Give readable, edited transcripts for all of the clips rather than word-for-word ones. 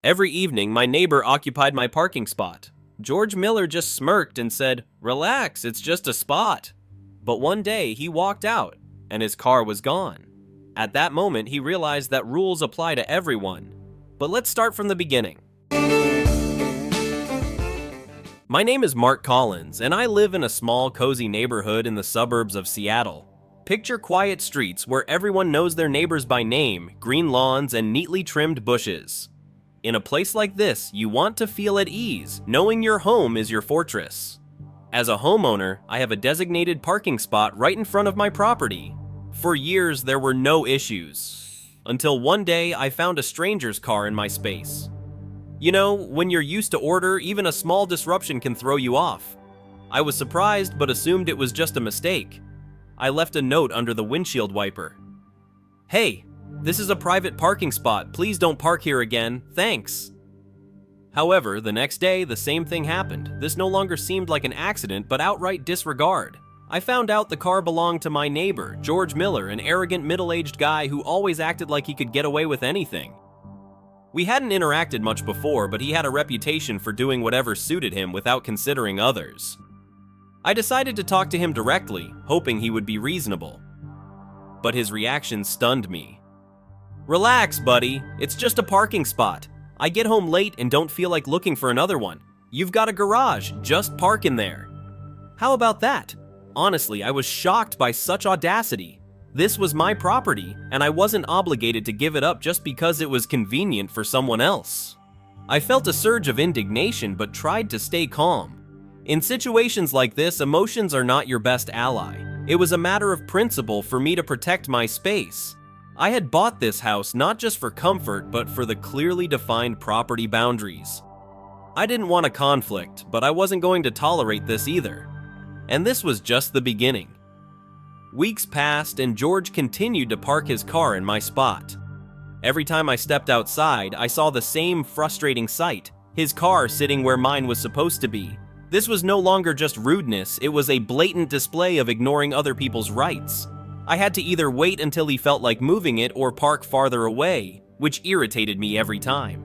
Every evening, my neighbor occupied my parking spot. George Miller just smirked and said, "Relax, it's just a spot." But one day, he walked out, and his car was gone. At that moment, he realized that rules apply to everyone. But let's start from the beginning. My name is Mark Collins, and I live in a small, cozy neighborhood in the suburbs of Seattle. Picture quiet streets where everyone knows their neighbors by name, green lawns, and neatly trimmed bushes. In a place like this, you want to feel at ease, knowing your home is your fortress. As a homeowner, I have a designated parking spot right in front of my property. For years, there were no issues, until one day I found a stranger's car in my space. You know, when you're used to order, even a small disruption can throw you off. I was surprised but assumed it was just a mistake. I left a note under the windshield wiper. "Hey, this is a private parking spot. Please don't park here again. Thanks." However, the next day, the same thing happened. This no longer seemed like an accident, but outright disregard. I found out the car belonged to my neighbor, George Miller, an arrogant middle-aged guy who always acted like he could get away with anything. We hadn't interacted much before, but he had a reputation for doing whatever suited him without considering others. I decided to talk to him directly, hoping he would be reasonable. But his reaction stunned me. "Relax, buddy. It's just a parking spot. I get home late and don't feel like looking for another one. You've got a garage. Just park in there." How about that? Honestly, I was shocked by such audacity. This was my property, and I wasn't obligated to give it up just because it was convenient for someone else. I felt a surge of indignation but tried to stay calm. In situations like this, emotions are not your best ally. It was a matter of principle for me to protect my space. I had bought this house not just for comfort, but for the clearly defined property boundaries. I didn't want a conflict, but I wasn't going to tolerate this either. And this was just the beginning. Weeks passed, and George continued to park his car in my spot. Every time I stepped outside, I saw the same frustrating sight, his car sitting where mine was supposed to be. This was no longer just rudeness, it was a blatant display of ignoring other people's rights. I had to either wait until he felt like moving it or park farther away, which irritated me every time.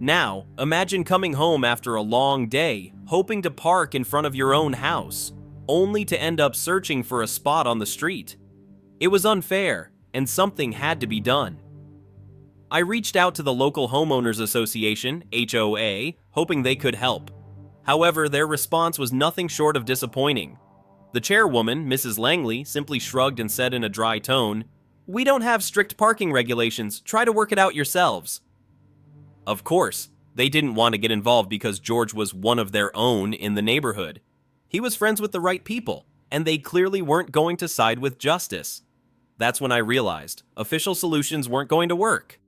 Now, imagine coming home after a long day, hoping to park in front of your own house, only to end up searching for a spot on the street. It was unfair, and something had to be done. I reached out to the local homeowners association, HOA, hoping they could help. However, their response was nothing short of disappointing. The chairwoman, Mrs. Langley, simply shrugged and said in a dry tone, "We don't have strict parking regulations. Try to work it out yourselves." Of course, they didn't want to get involved because George was one of their own in the neighborhood. He was friends with the right people, and they clearly weren't going to side with justice. That's when I realized official solutions weren't going to work.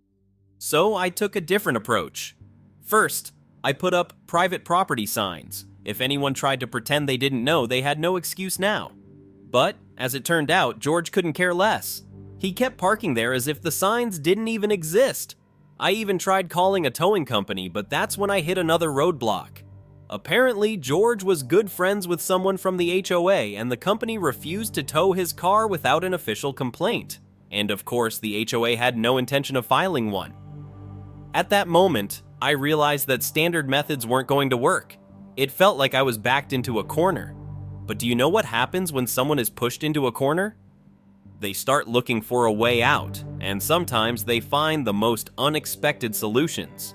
So I took a different approach. First, I put up private property signs. If anyone tried to pretend they didn't know, they had no excuse now. But, as it turned out, George couldn't care less. He kept parking there as if the signs didn't even exist. I even tried calling a towing company, but that's when I hit another roadblock. Apparently, George was good friends with someone from the HOA, and the company refused to tow his car without an official complaint. And of course, the HOA had no intention of filing one. At that moment, I realized that standard methods weren't going to work. It felt like I was backed into a corner. But do you know what happens when someone is pushed into a corner? They start looking for a way out, and sometimes they find the most unexpected solutions.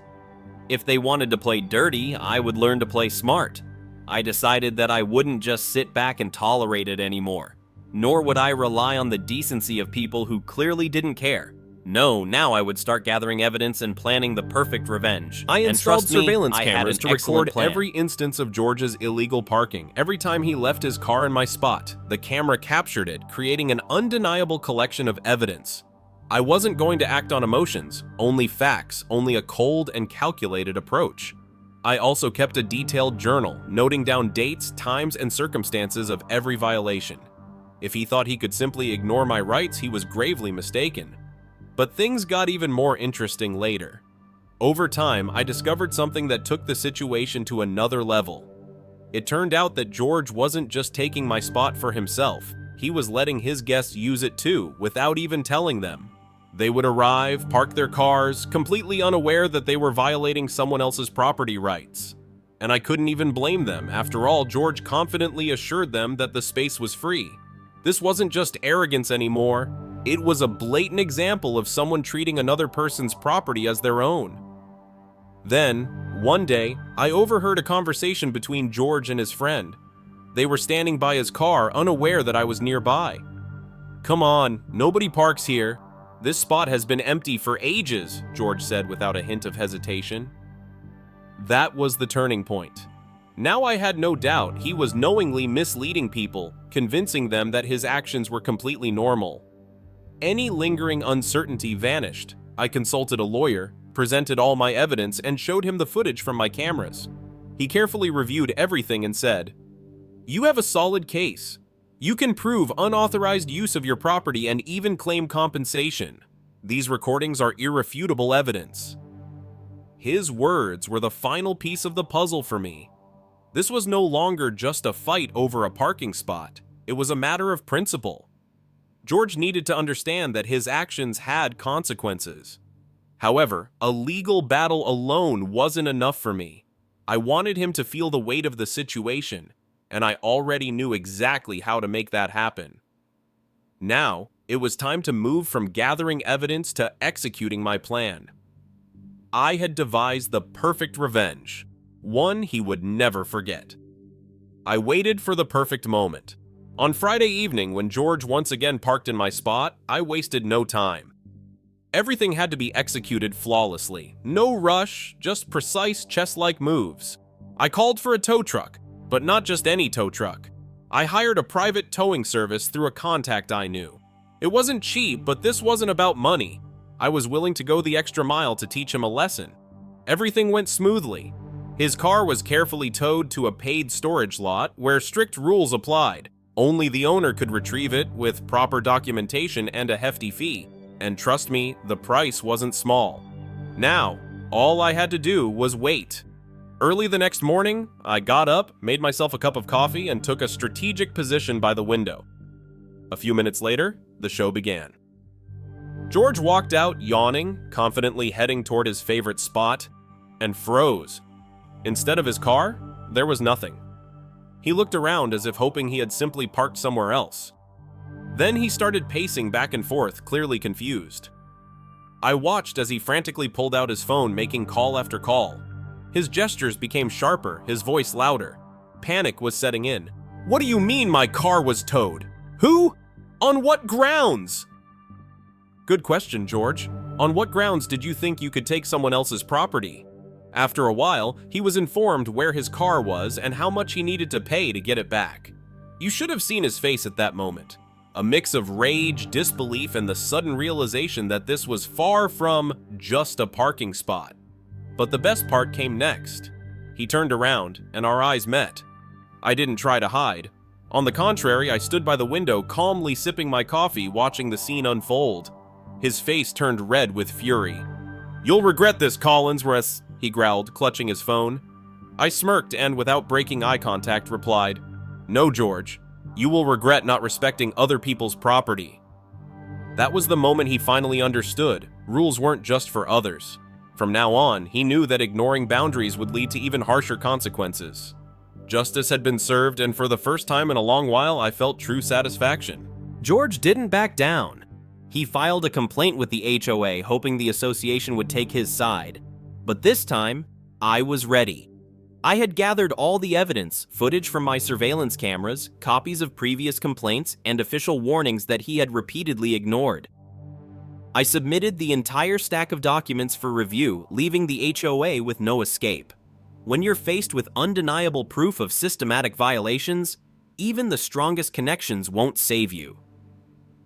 If they wanted to play dirty, I would learn to play smart. I decided that I wouldn't just sit back and tolerate it anymore, nor would I rely on the decency of people who clearly didn't care. No, now I would start gathering evidence and planning the perfect revenge. I installed surveillance cameras to record plan. every instance of George's illegal parking. Every time he left his car in my spot, the camera captured it, creating an undeniable collection of evidence. I wasn't going to act on emotions, only facts, only a cold and calculated approach. I also kept a detailed journal, noting down dates, times, and circumstances of every violation. If he thought he could simply ignore my rights, he was gravely mistaken. But things got even more interesting later. Over time, I discovered something that took the situation to another level. It turned out that George wasn't just taking my spot for himself, he was letting his guests use it too, without even telling them. They would arrive, park their cars, completely unaware that they were violating someone else's property rights. And I couldn't even blame them. After all, George confidently assured them that the space was free. This wasn't just arrogance anymore. It was a blatant example of someone treating another person's property as their own. Then, one day, I overheard a conversation between George and his friend. They were standing by his car, unaware that I was nearby. "Come on, nobody parks here. This spot has been empty for ages," George said without a hint of hesitation. That was the turning point. Now I had no doubt he was knowingly misleading people, convincing them that his actions were completely normal. Any lingering uncertainty vanished. I consulted a lawyer, presented all my evidence, and showed him the footage from my cameras. He carefully reviewed everything and said, "You have a solid case. You can prove unauthorized use of your property and even claim compensation. These recordings are irrefutable evidence." His words were the final piece of the puzzle for me. This was no longer just a fight over a parking spot. It was a matter of principle. George needed to understand that his actions had consequences. However, a legal battle alone wasn't enough for me. I wanted him to feel the weight of the situation, and I already knew exactly how to make that happen. Now, it was time to move from gathering evidence to executing my plan. I had devised the perfect revenge, one he would never forget. I waited for the perfect moment. On Friday evening, when George once again parked in my spot, I wasted no time. Everything had to be executed flawlessly. No rush, just precise chess-like moves. I called for a tow truck, but not just any tow truck. I hired a private towing service through a contact I knew. It wasn't cheap, but this wasn't about money. I was willing to go the extra mile to teach him a lesson. Everything went smoothly. His car was carefully towed to a paid storage lot where strict rules applied. Only the owner could retrieve it with proper documentation and a hefty fee. And trust me, the price wasn't small. Now, all I had to do was wait. Early the next morning, I got up, made myself a cup of coffee, and took a strategic position by the window. A few minutes later, the show began. George walked out, yawning, confidently heading toward his favorite spot, and froze. Instead of his car, there was nothing. He looked around as if hoping he had simply parked somewhere else. Then he started pacing back and forth, clearly confused. I watched as he frantically pulled out his phone, making call after call. His gestures became sharper, his voice louder. Panic was setting in. "What do you mean my car was towed? Who? On what grounds?" "Good question, George. On what grounds did you think you could take someone else's property?" After a while, he was informed where his car was and how much he needed to pay to get it back. You should have seen his face at that moment. A mix of rage, disbelief, and the sudden realization that this was far from just a parking spot. But the best part came next. He turned around, and our eyes met. I didn't try to hide. On the contrary, I stood by the window, calmly sipping my coffee, watching the scene unfold. His face turned red with fury. "You'll regret this, Collinsworth," he growled, clutching his phone. I smirked and, without breaking eye contact, replied, "No, George. You will regret not respecting other people's property." That was the moment he finally understood. Rules weren't just for others. From now on, he knew that ignoring boundaries would lead to even harsher consequences. Justice had been served, and for the first time in a long while, I felt true satisfaction. George didn't back down. He filed a complaint with the HOA, hoping the association would take his side. But this time, I was ready. I had gathered all the evidence, footage from my surveillance cameras, copies of previous complaints, and official warnings that he had repeatedly ignored. I submitted the entire stack of documents for review, leaving the HOA with no escape. When you're faced with undeniable proof of systematic violations, even the strongest connections won't save you.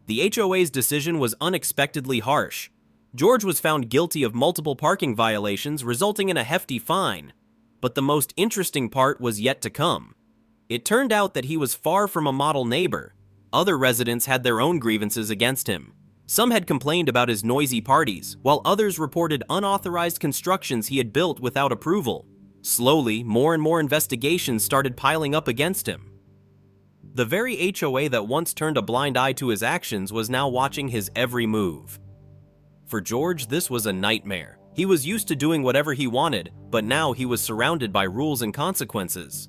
The HOA's decision was unexpectedly harsh. George was found guilty of multiple parking violations, resulting in a hefty fine. But the most interesting part was yet to come. It turned out that he was far from a model neighbor. Other residents had their own grievances against him. Some had complained about his noisy parties, while others reported unauthorized constructions he had built without approval. Slowly, more and more investigations started piling up against him. The very HOA that once turned a blind eye to his actions was now watching his every move. For George, this was a nightmare. He was used to doing whatever he wanted, but now he was surrounded by rules and consequences.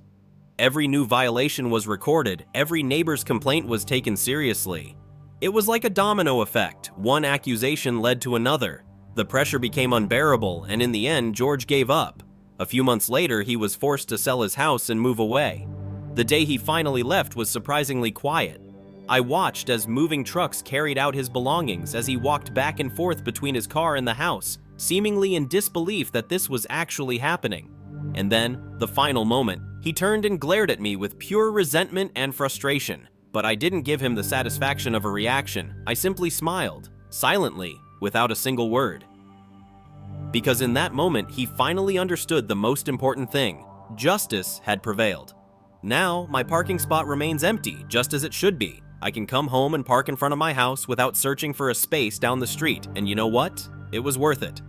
Every new violation was recorded, every neighbor's complaint was taken seriously. It was like a domino effect. One accusation led to another. The pressure became unbearable, and in the end, George gave up. A few months later, he was forced to sell his house and move away. The day he finally left was surprisingly quiet. I watched as moving trucks carried out his belongings as he walked back and forth between his car and the house, seemingly in disbelief that this was actually happening. And then, the final moment, he turned and glared at me with pure resentment and frustration. But I didn't give him the satisfaction of a reaction. I simply smiled, silently, without a single word. Because in that moment, he finally understood the most important thing. Justice had prevailed. Now, my parking spot remains empty, just as it should be. I can come home and park in front of my house without searching for a space down the street, and you know what? It was worth it.